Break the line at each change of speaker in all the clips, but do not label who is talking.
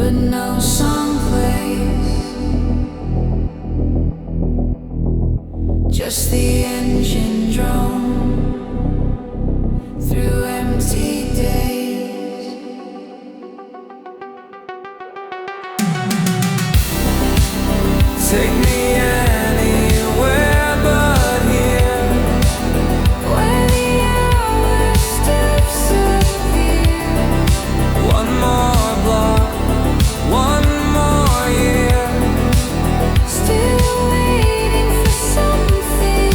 but no song plays. Just the engine drone through empty days. Take me anywhere but here, where the hours disappear. One more block, one more year, still waiting for something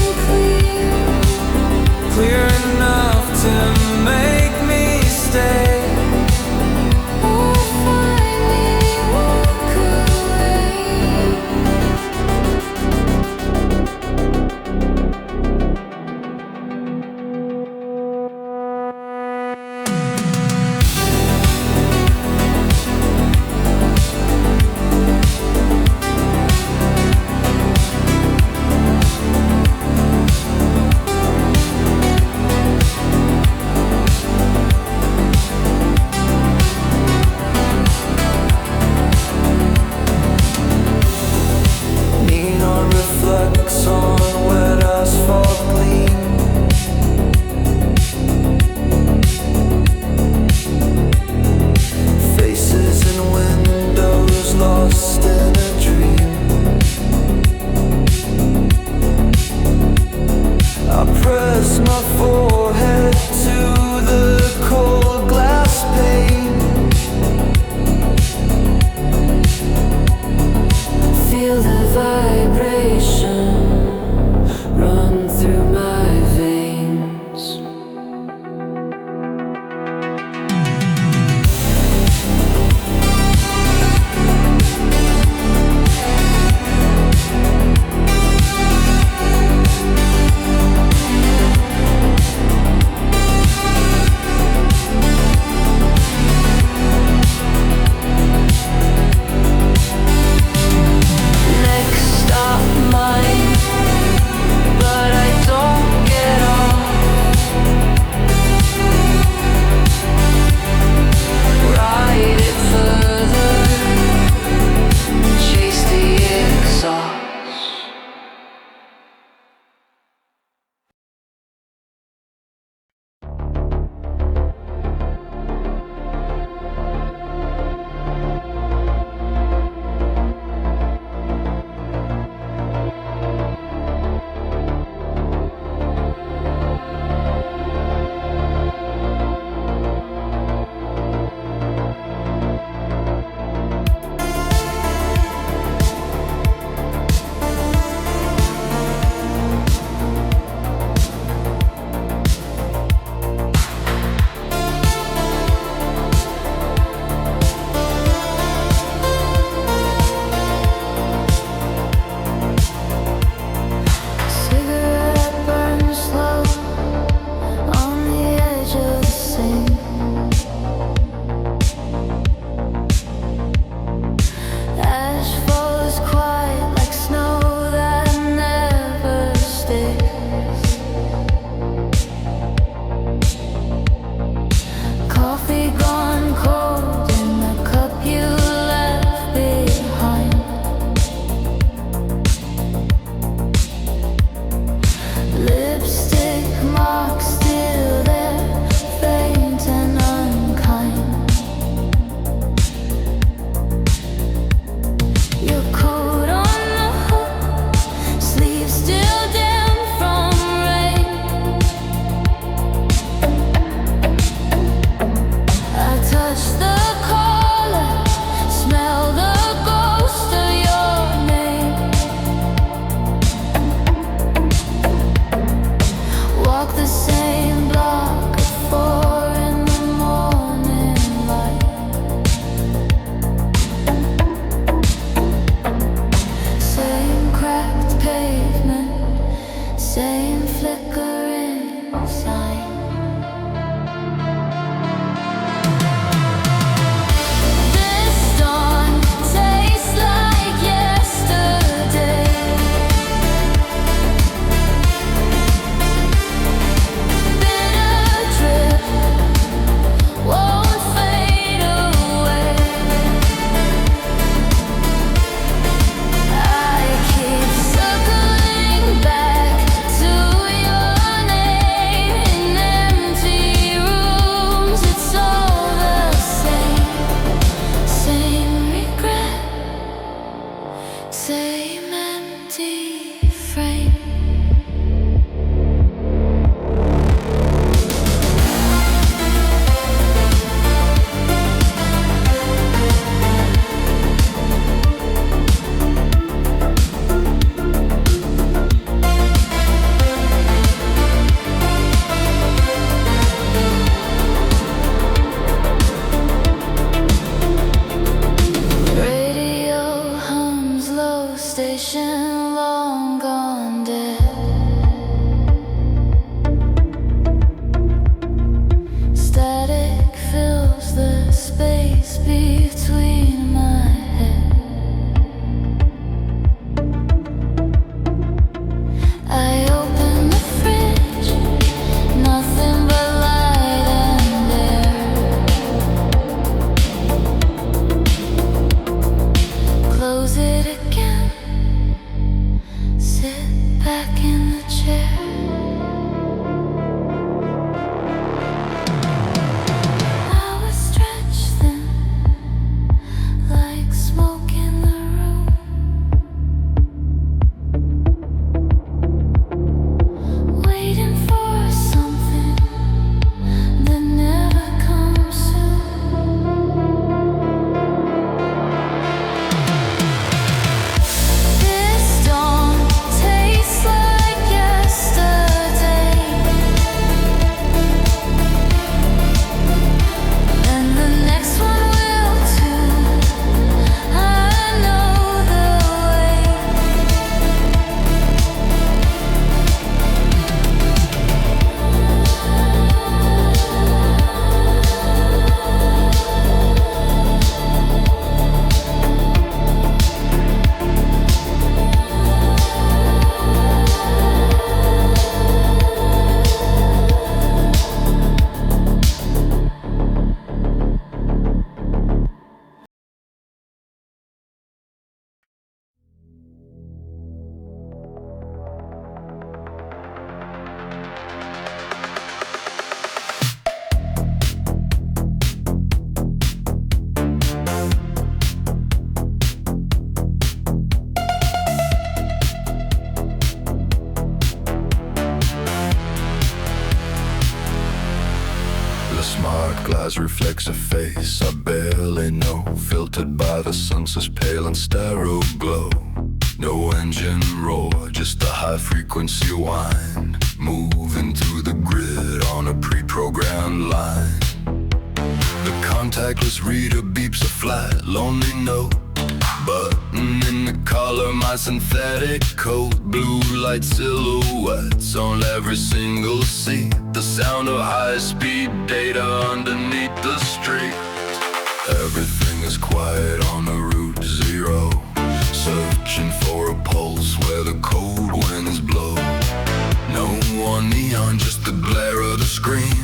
place I barely know, filtered by the sunset's pale and sterile glow. No engine roar, just a high-frequency whine, moving through the grid on a pre-programmed line. The contactless reader beeps a flat, lonely note, button in the collar, my synthetic coat. Blue light silhouettes on every single seat, the sound of high-speed data underneath the street. Everything is quiet on the Route 0, searching for a pulse where the cold winds blow. No one neon, just the glare of the screen,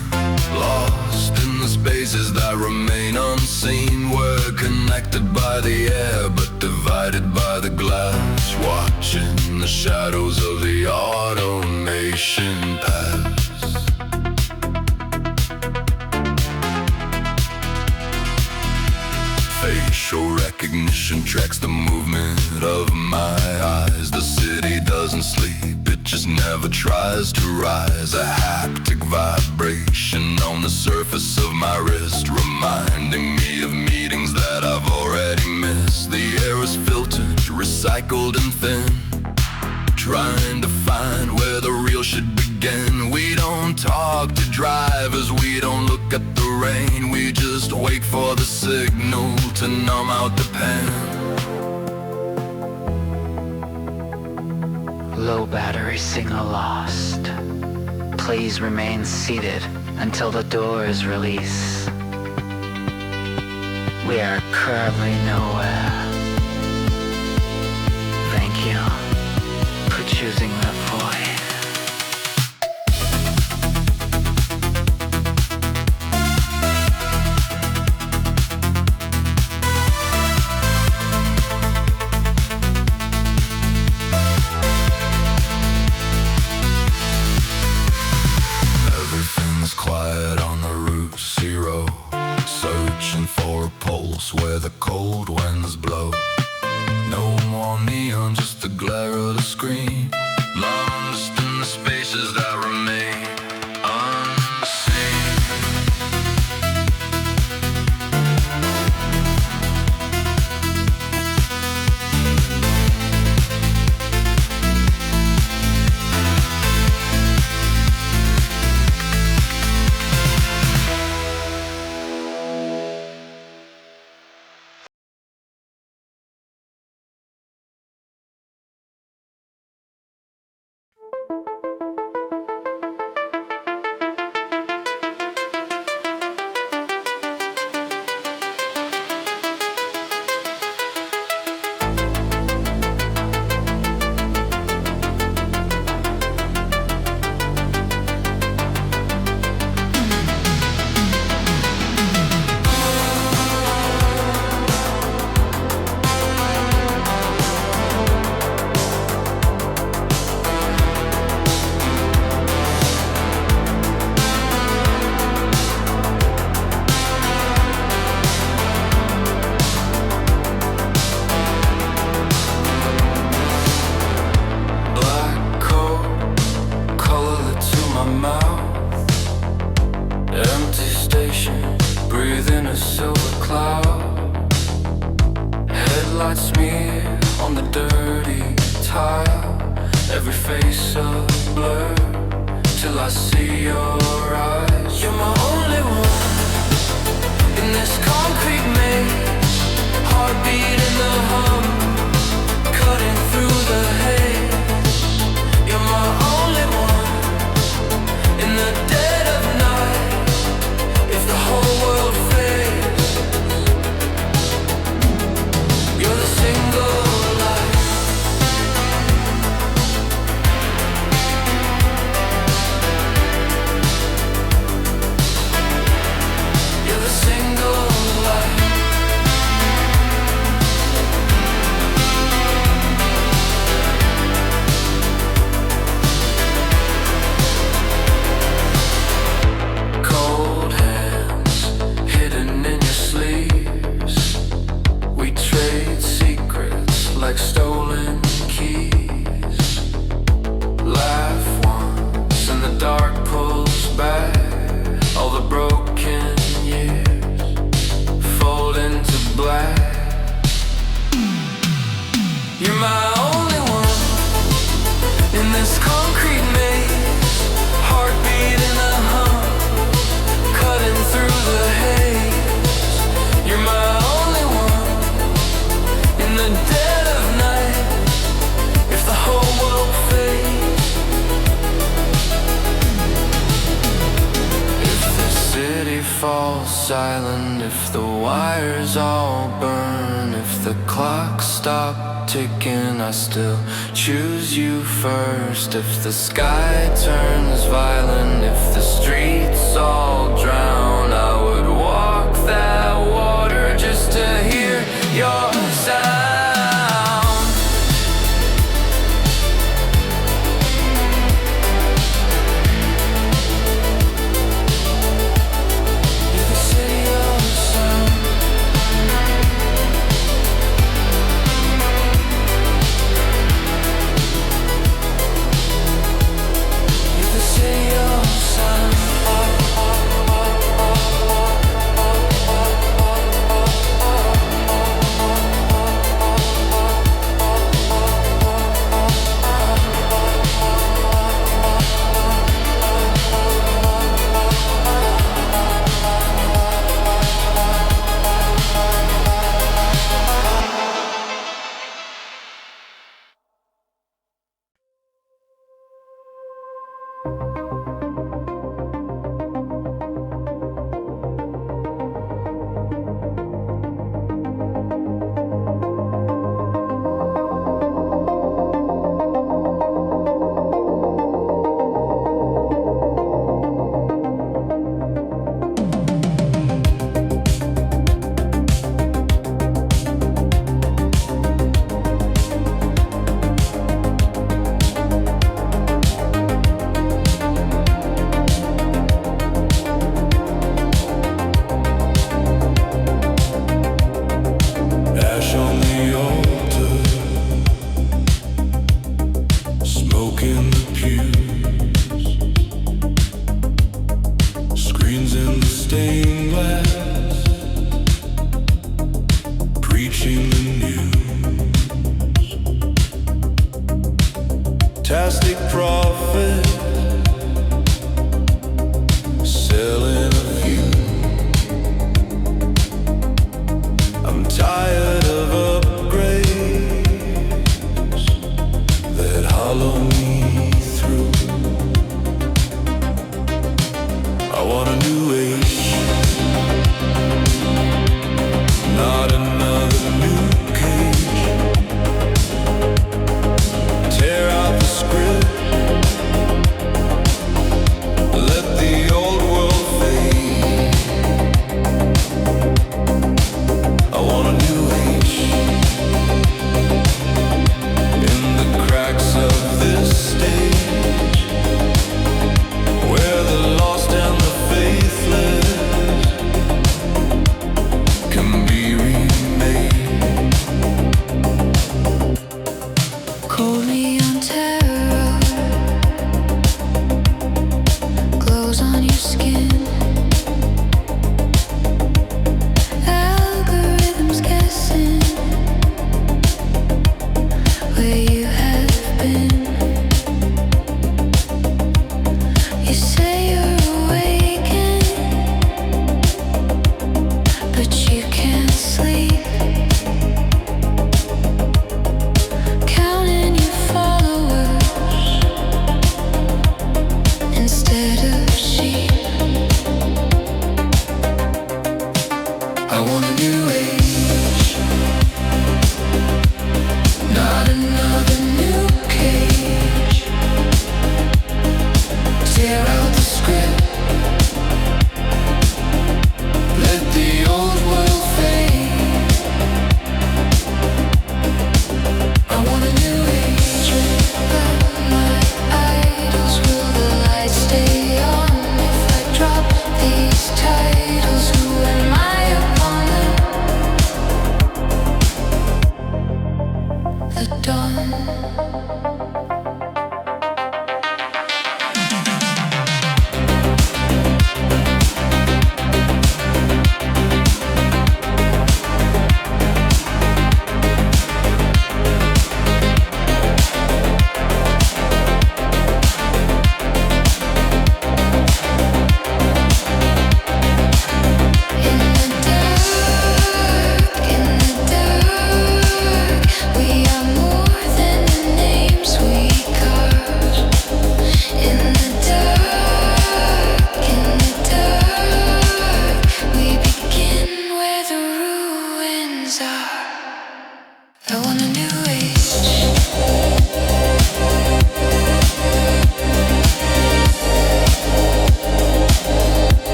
lost in the spaces that remain unseen. We're connected by the air but divided by the glass, watching the shadows of the automation pass. Facial recognition tracks the movement of my eyes. The city doesn't sleep, it just never tries to rise. A haptic vibration on the surface of my wrist, reminding me of meetings that I've already missed. The air is filtered, recycled and thin, trying to find where the real should begin. We don't talk to drivers, we don't look at the rain, we just wait for the signal to numb out the pain.
Low battery signal lost. Please remain seated until the door is released. We are currently nowhere. Thank you for choosing the void.
Everything's quiet on the Route 0, searching for a pulse where the cold winds blow. No more neon, just the glare of the screen, lost in the spaces that remain unseen. silent, if the wires all burn, if the clock stopped ticking, I still choose you first. If the sky turns violent, if the streets all drown, I would walk that water just to hear your sound.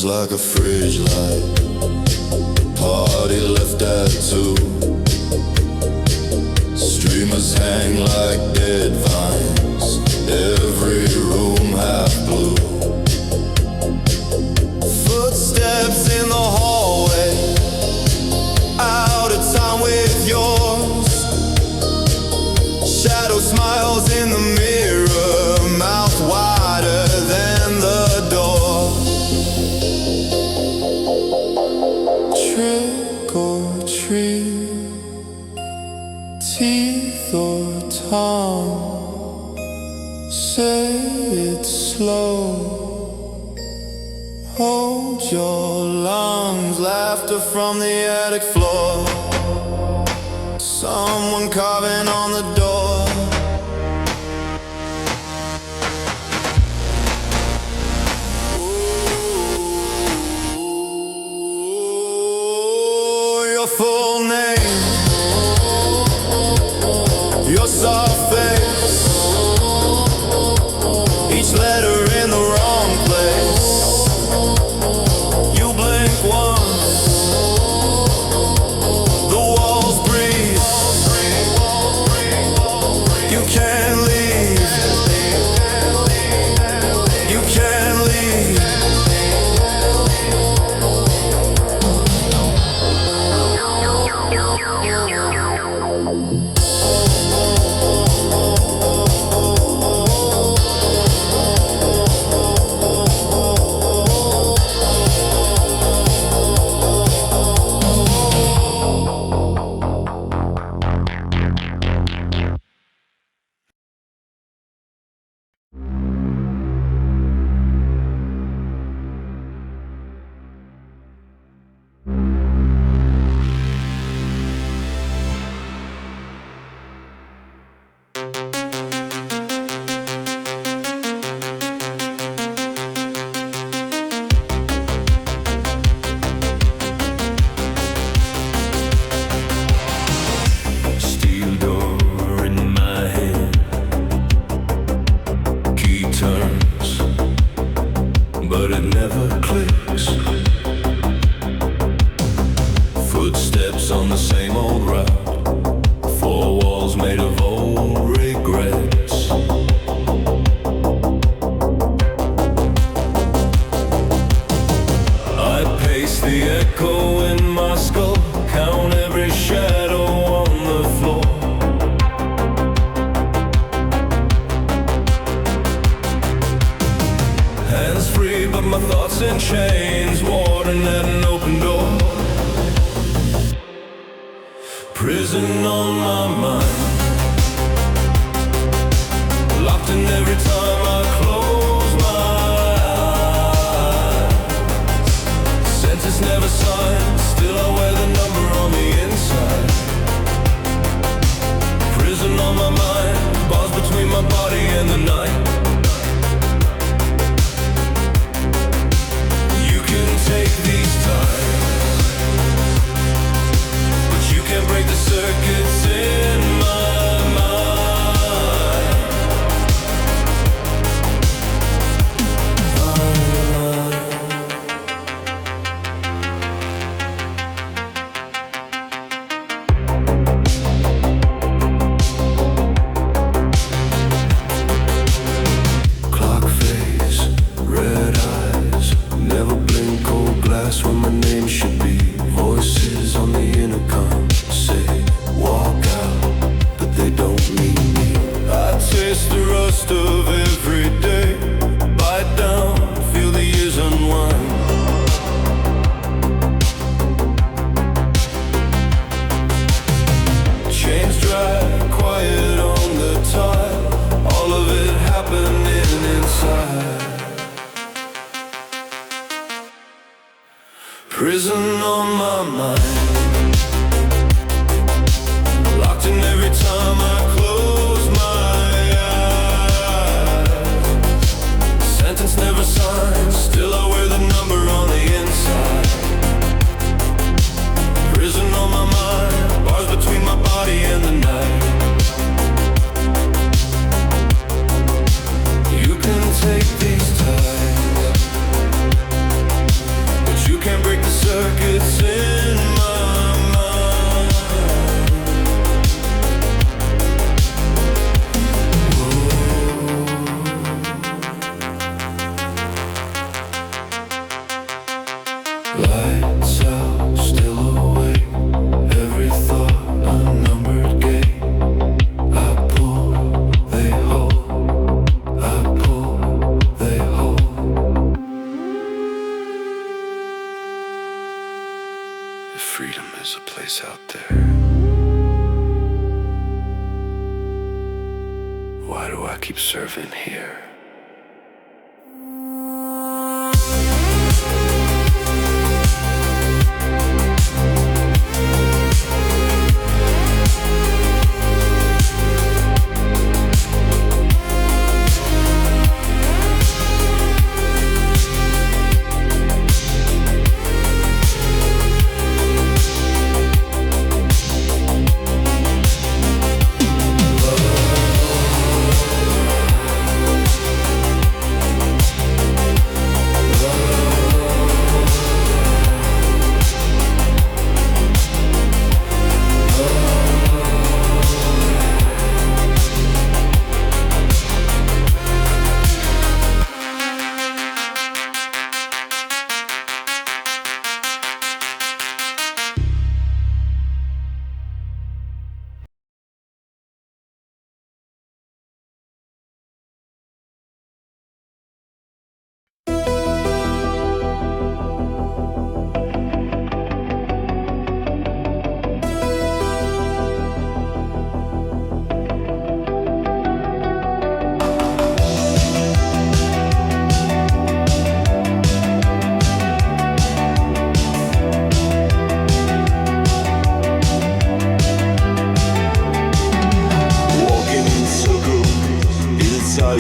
Like a fridge light, party left at 2. Streamers hang like dead vines, every room half blue. Footsteps in the hallway, out of time with yours. Shadow smiles in the mirror, mouth wider than the door. Trick or treat, teeth or tongue. Say it slow, hold your lungs. Laughter from the attic floor, someone carving on the door. Full name, your soft face, each letter in the wrong place. You blink once, the walls breathe. You can't leave, you can't leave. body in the night. You can take these times, but you can't break the circuits in my mind. Clock face, red eyes, never blink, cold glass where my name should be. Voices on the intercom say, walk out, but they don't mean me. I taste the rust of every day, bite down, feel the years unwind. Chains dry, quiet on the tile, all of it happening inside. Prison on my mind, locked in every time I close my eyes. Sentence never signed, still I wear the number on the inside. Prison on my mind, bars between my body and the night. You can take these ties, but you can't break the circuits in my mind. Lights out, still awake, every thought a numbered gate. I pull, they hold, I pull, they hold. If freedom is a place out there, why do I keep serving here?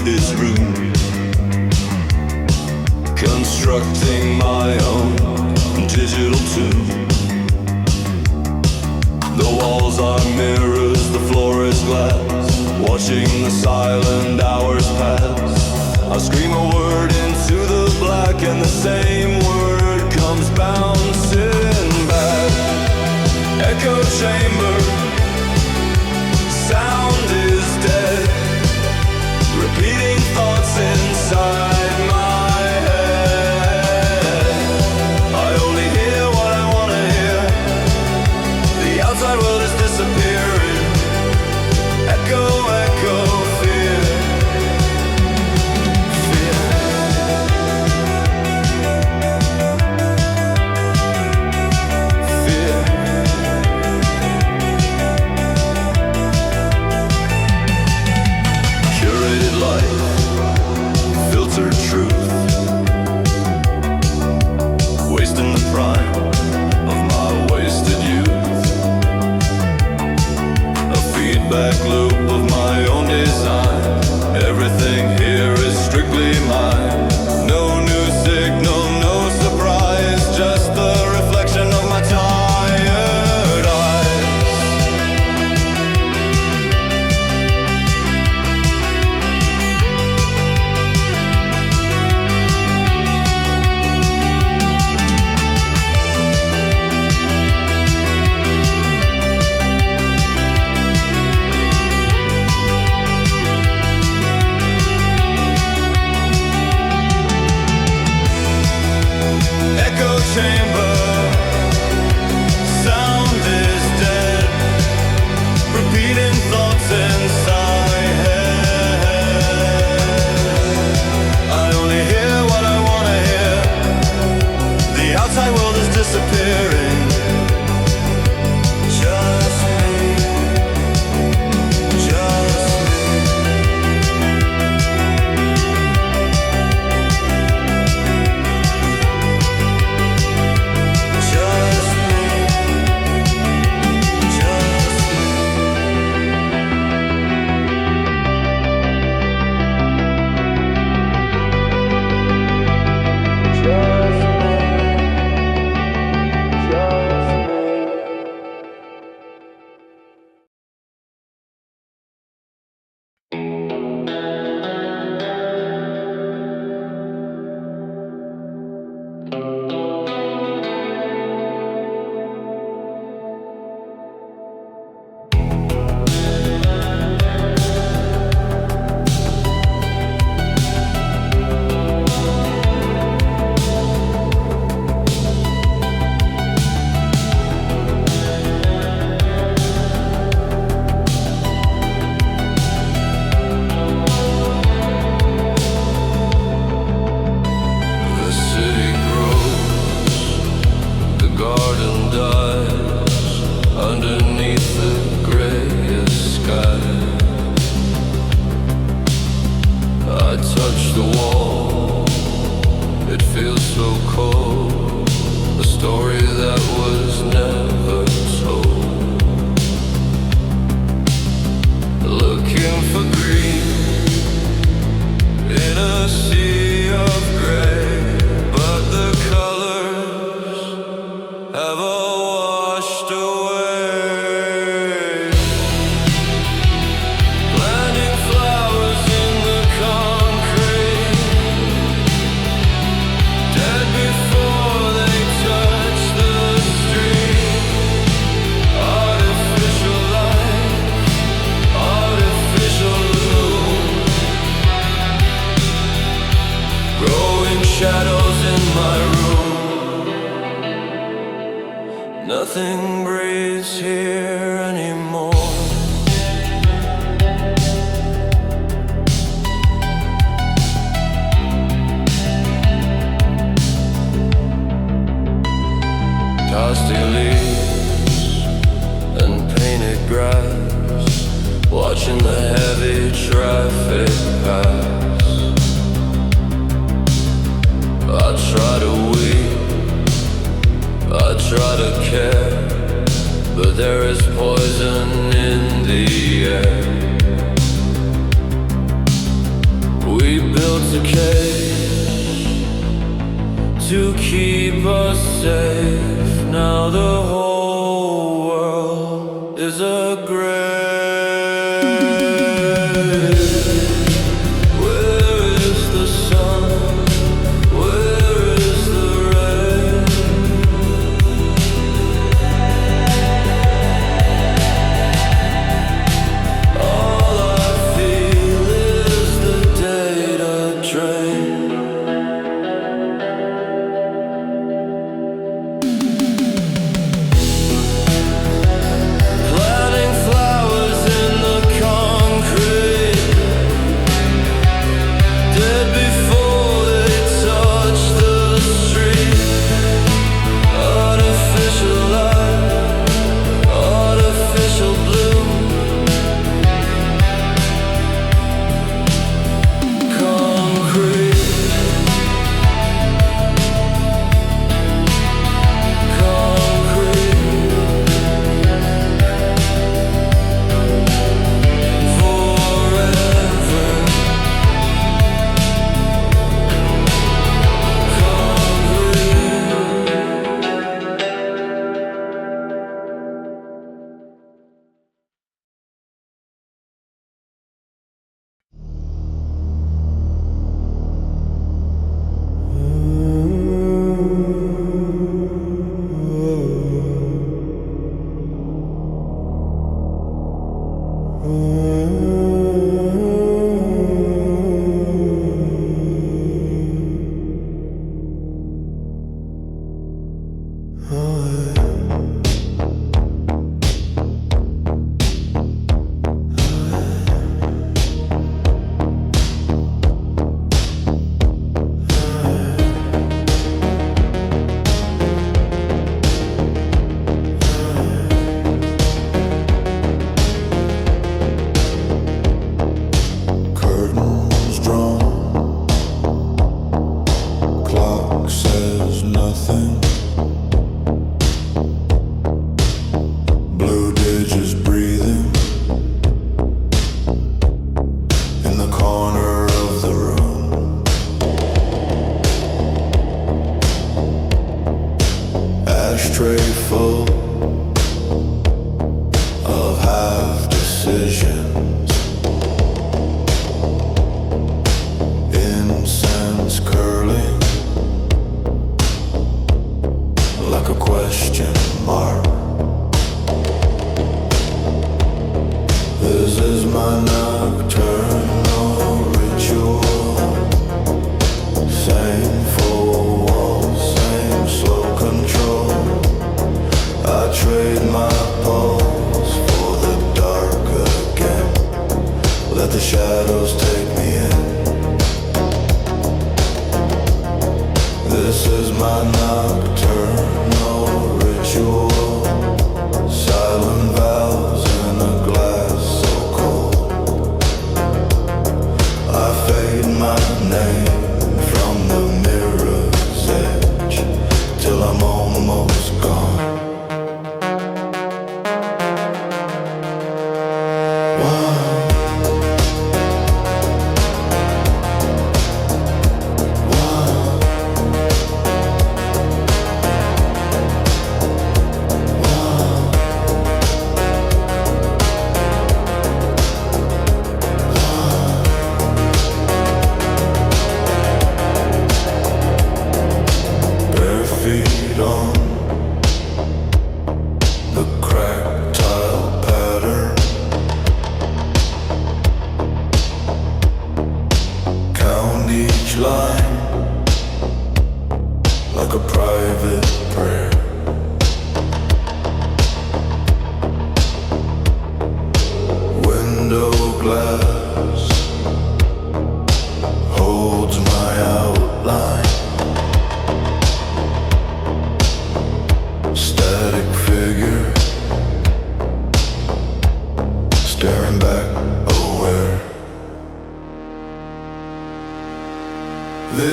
This room, constructing my own digital tune. The walls are mirrors, the floor is glass, watching the silent hours pass. I scream a word into the black and the same word comes bouncing back. Echo chamber, sound is dead, repeating thoughts inside my head. I only hear what I want to hear. The outside world is disappearing. Echo, echo, fear. Fear. Fear. Curated light, filtered truth, wasting the prime of my wasted youth. A feedback loop of my own design, Everything here is strictly mine. No new signal, no surprise, just the reflection of my tired eyes. Echo chamber, sound is dead, repeating thoughts inside head. I only hear what I wanna hear. The outside world is disappearing. Just me, just me. Just me, just me. The city grows, the garden dies underneath the grayest sky. I touch the wall, it feels so cold, a story that was never told. Looking for green in a sea of gray, but the colors have all washed away. Planting flowers in the concrete, dead before they touch the street. Artificial light, artificial bloom, growing shadows in my room. Nothing breathes here anymore. Dusty leaves and painted grass, watching the heavy traffic pass. I try to weep, I try to care, but there is poison in the air. We built a cage to keep us safe. Now the whole world is a grave. Where is the sun? Where is the rain?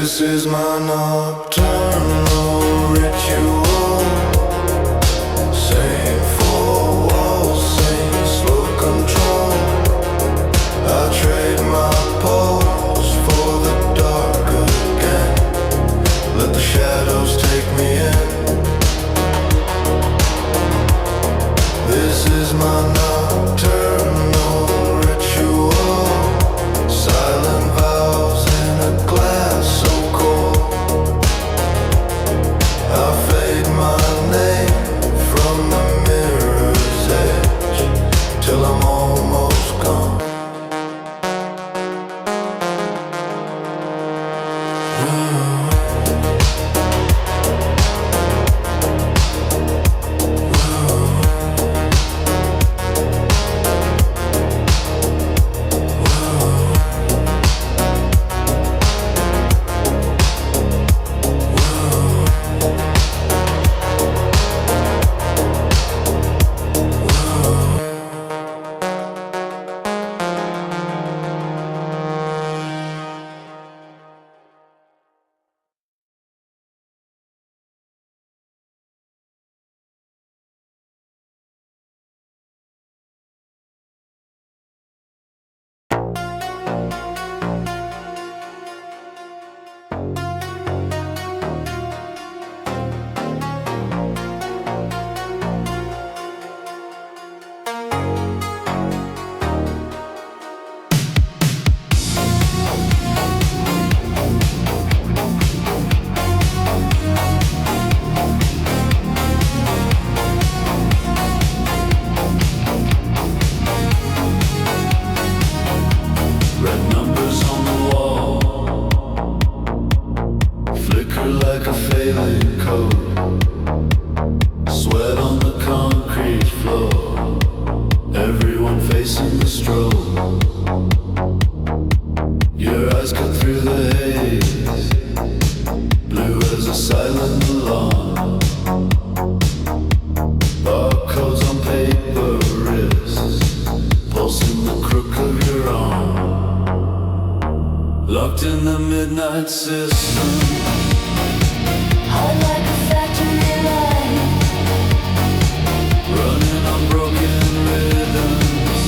This is my nocturnal ritual. Same four walls, same slow control. I trade my pulse for the dark again. Let the shadows take me in. This is my nocturnal ritual. Silent vows in a glass so cold. I fade locked in the midnight system.
Hard like a factory line,
Running on broken rhythms.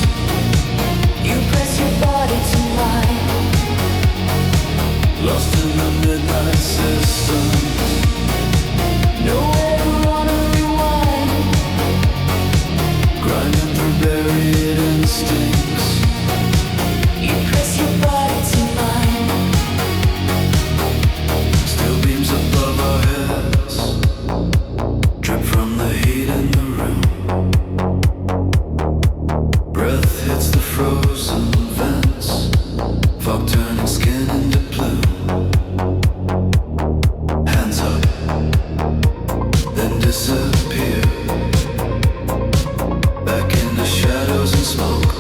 you press your body to mine.
Lost in the midnight system.
Nowhere to run or rewind.
Grinding through buried instincts.
You press your body to mine.
Still beams above our heads. Drip from the heat in the room. Breath hits the frozen vents. Fog turning skin into blue. Hands up, then disappear. Back in the shadows and smoke.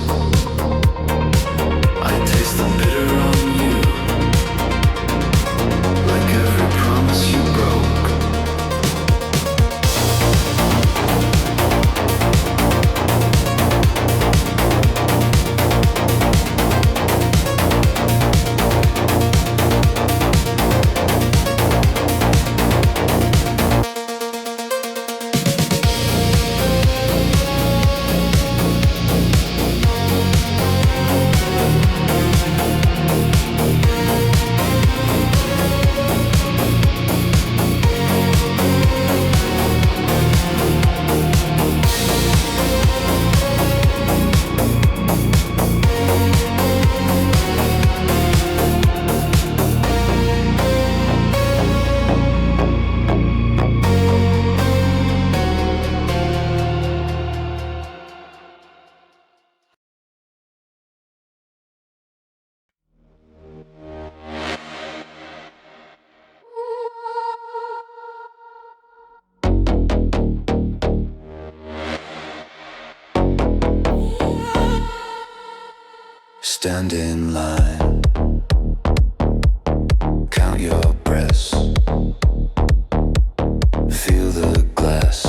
I taste the bitter on you. Like every promise you broke. Stand in line. Count your breaths. Feel the glass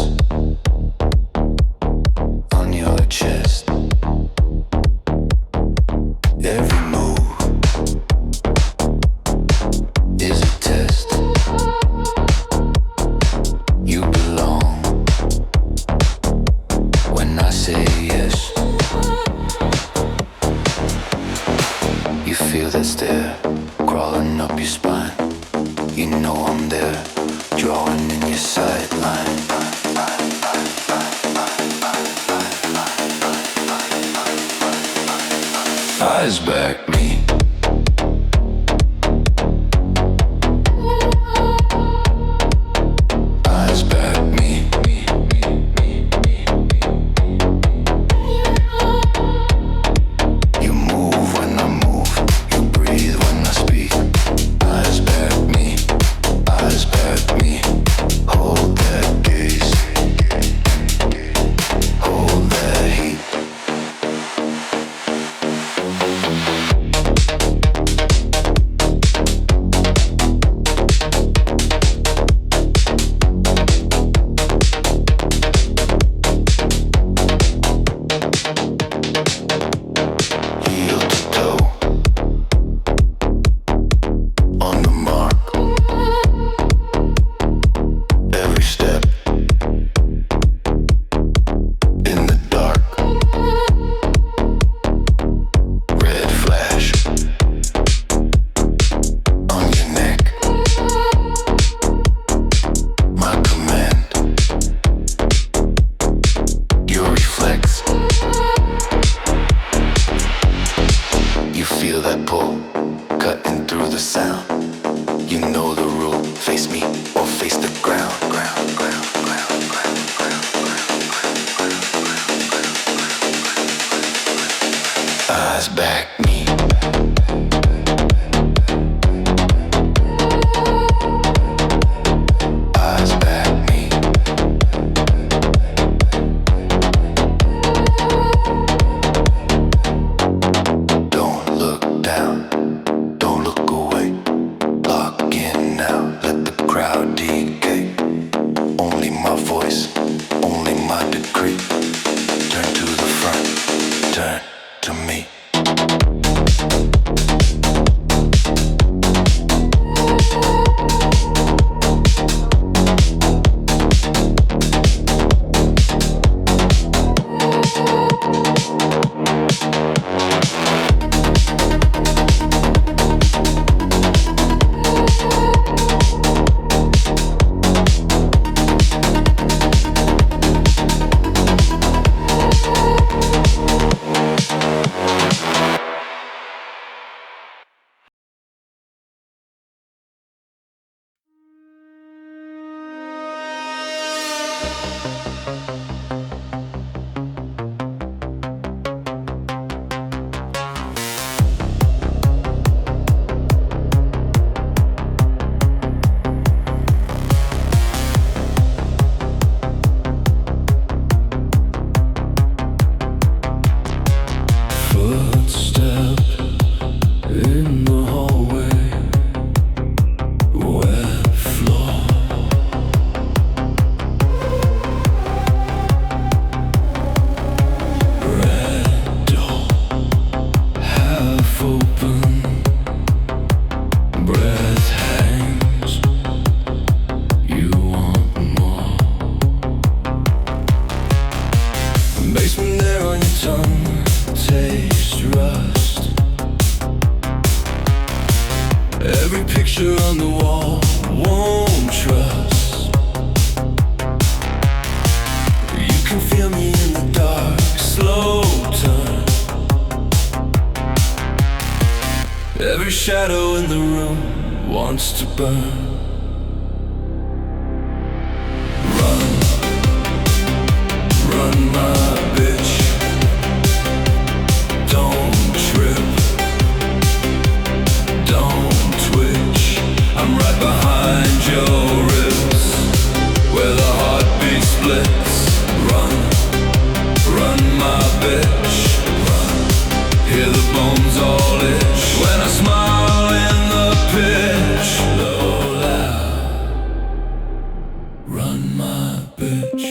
on your chest. Every move is a test. You belong when I say yes. You feel that stare crawling up your spine. You know I'm there, drawing in your sideline. Eyes back me. Eyes back me. You move when I move. You breathe when I speak. Eyes back me. Eyes back me. Hold that gaze. Hold that heat. Heel to toe. On the mark. Every step. In the dark. Red flash. On your neck. My command. Your reflex. You feel that pull, cutting through the sound. You know the rule, face me or face the ground. Eyes back me. Eyes back me. Don't look down, don't look away. Lock in now, let the crowd decay. Only my voice, only my decree. Turn to the front, turn to me. picture on the wall, won't trust. You can feel me in the dark, slow turn. Every shadow in the room wants to burn. Run, run my bitch. Don't trip, don't twitch. I'm right behind your ribs, where the heartbeat splits. Run, run my bitch. Run, hear the bones all itch when I smile in the pitch. Low, loud. Run my bitch.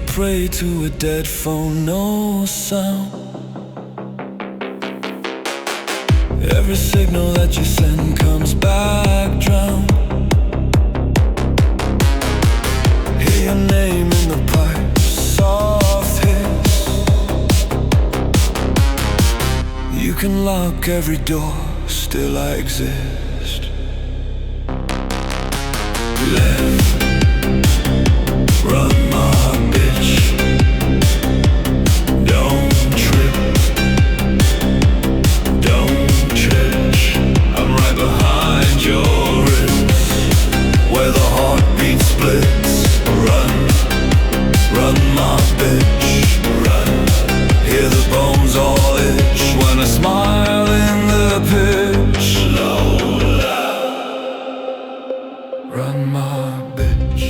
Pray to a dead phone, no sound. Every signal that you send comes back drowned. Hear your name in the pipe, soft hiss. You can lock every door, still I exist. Left, run my bitch. Don't trip, don't twitch. I'm right behind your ribs, where the heartbeat splits. Run, run my bitch. Run, hear the bones all itch when I smile in the pitch. Low, loud. Run my bitch.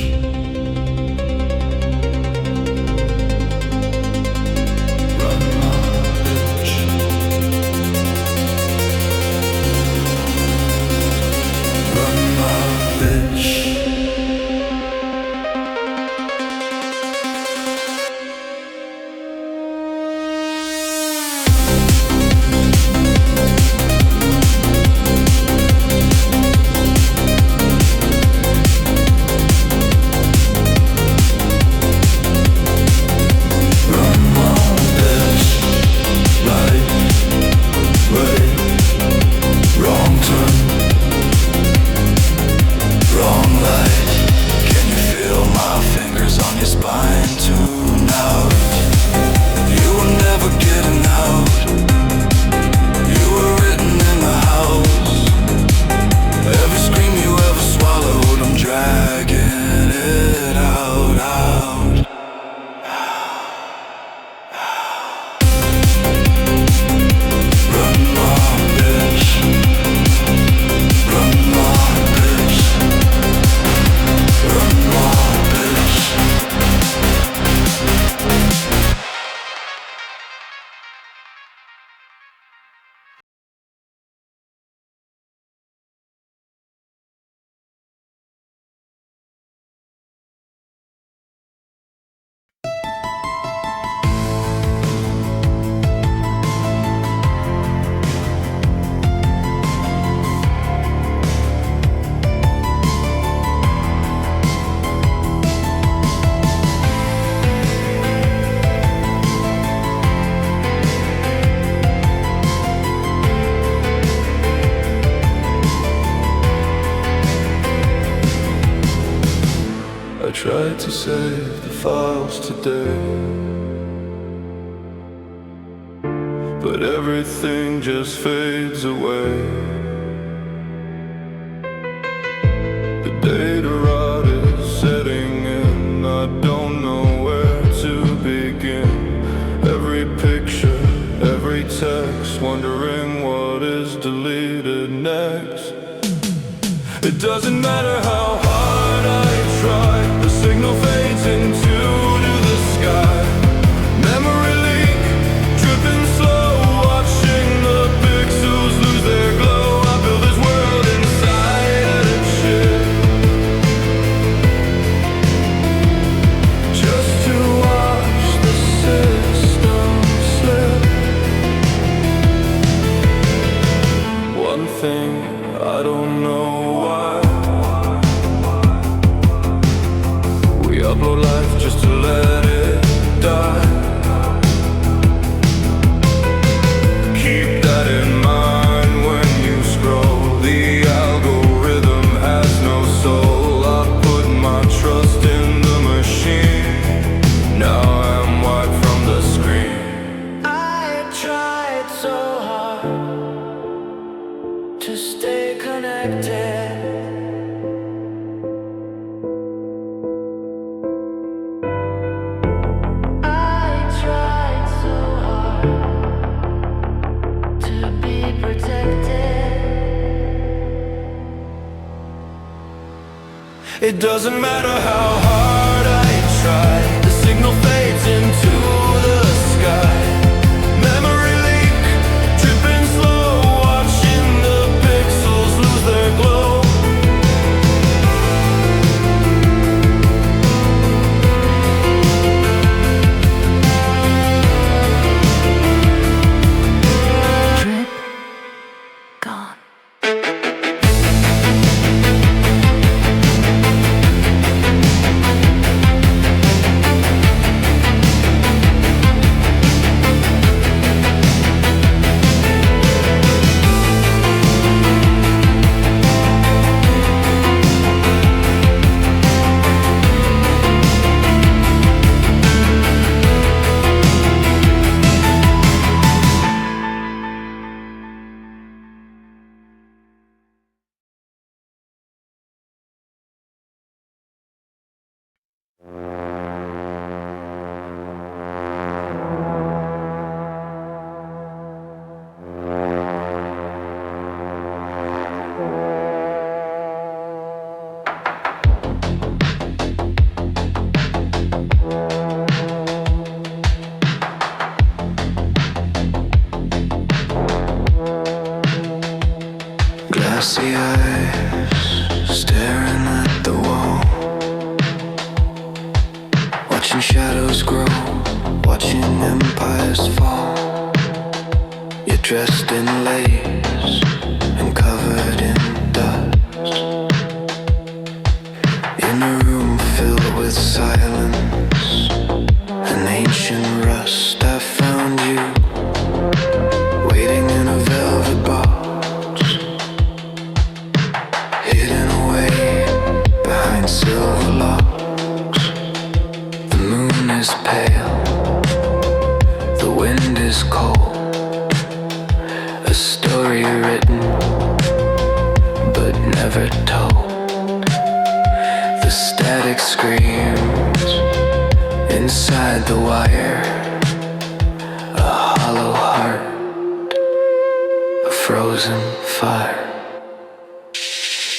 Tried to save the files today, but everything just fades away. The data rot is setting in, I don't know where to begin. Every picture, every text, wondering what is deleted next. It doesn't matter how hard I try, the signal fades into the sky. Memory leak, dripping slow, watching the pixels lose their glow. I build this world inside
protected. I tried so hard to be protected.
It doesn't matter how hard I try, the signal fades into the sky. Memory leak, dripping slow, watching the pixels lose their glow.
Drip, gone.
Glassy eyes staring at the wall, watching shadows grow, watching empires fall. You're dressed in lace and covered in dust, in a room filled with silence and ancient rust. I found you waiting in a velvet box, hidden away behind silver locks. The moon is pale, the wind is cold, a story written but never told. The static screams inside the wire, a hollow heart, a frozen fire.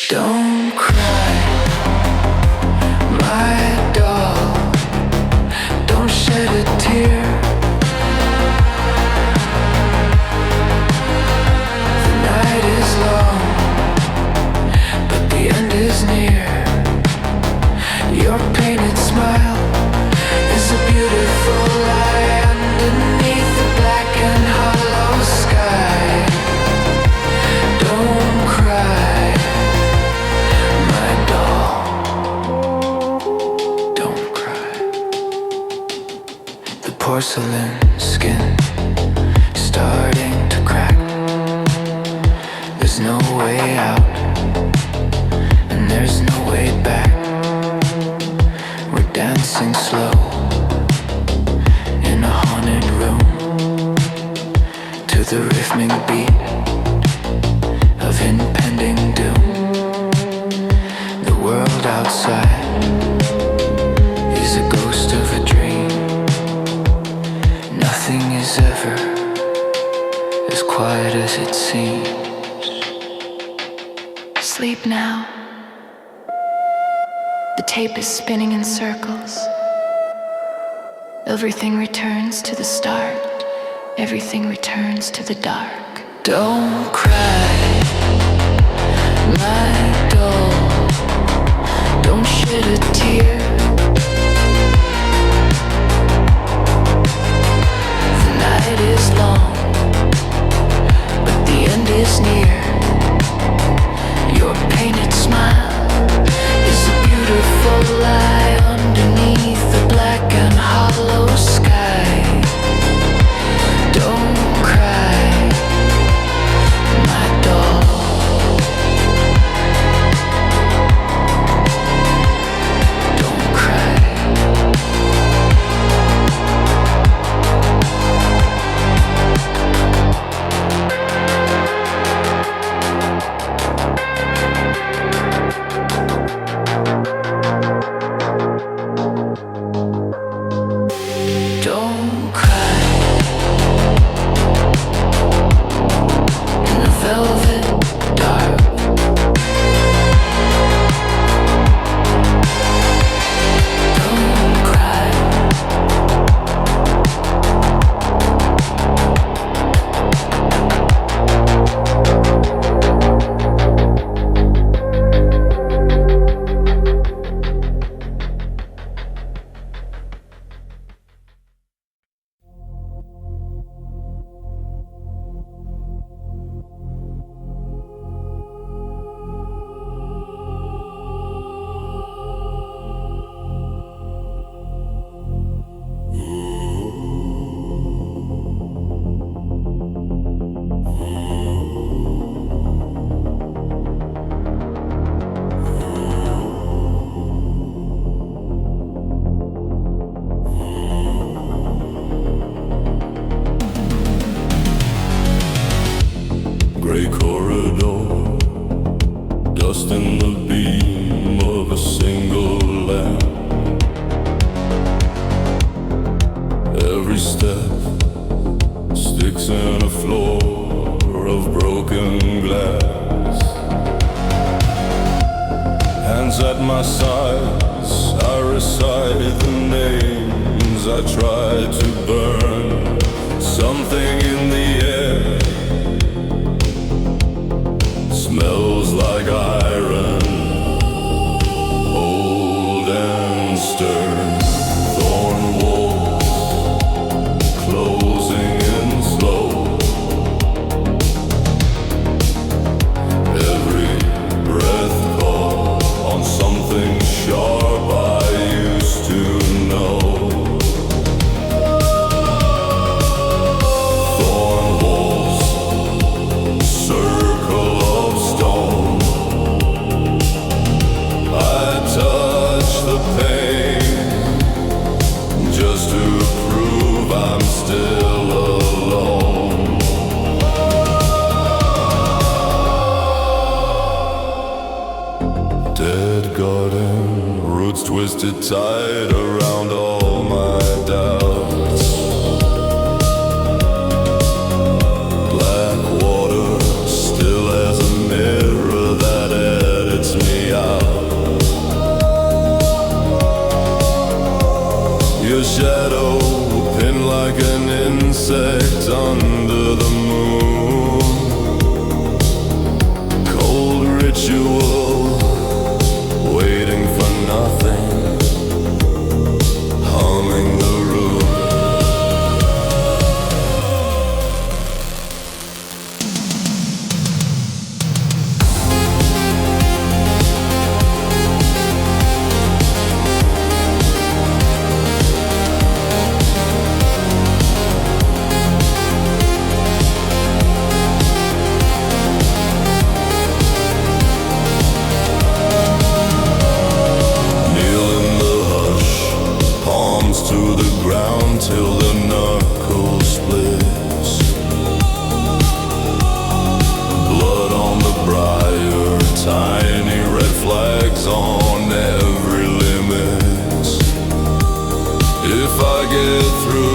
Don't cry, my doll, don't shed a tear. The night is long, but the end is near. Your painted smile is a beautiful lie underneath the black and hollow sky. Don't cry, my doll, don't cry. The porcelain skin starting to crack. There's no way out, and there's no way back. We're dancing slow in a haunted room to the rhythmic beat of impending doom. The world outside is a ghost of a dream. Nothing is ever as quiet as it seems.
Sleep now. The tape is spinning in circles. Everything returns to the start. Everything returns to the dark.
Don't cry, my doll, don't shed a tear. The night is long, but the end is near. Your painted smile is a beautiful lie underneath the black and hollow sky. Don't cry, my doll. Don't cry.
gray corridor, dust in the beam of a single lamp. Every step sticks in a floor of broken glass. Hands at my sides, I recite the names I try to burn. Something in the air smells like iron, old and stern. Thorn walls closing in slow. Every breath caught on something sharp I used to know. Thorn walls, circle of stone. I touch the pain just to prove I'm still alone. Dead garden, roots twisted tight around all my doubts. Black water still as a mirror that edits me out. Your shadow pinned like an insect under the moon. Cold ritual, waiting for nothing, humming the room. Kneel in the hush, palms to the ground till the knuckles splits. Blood on the briar, tiny red flags on every limit. If I get through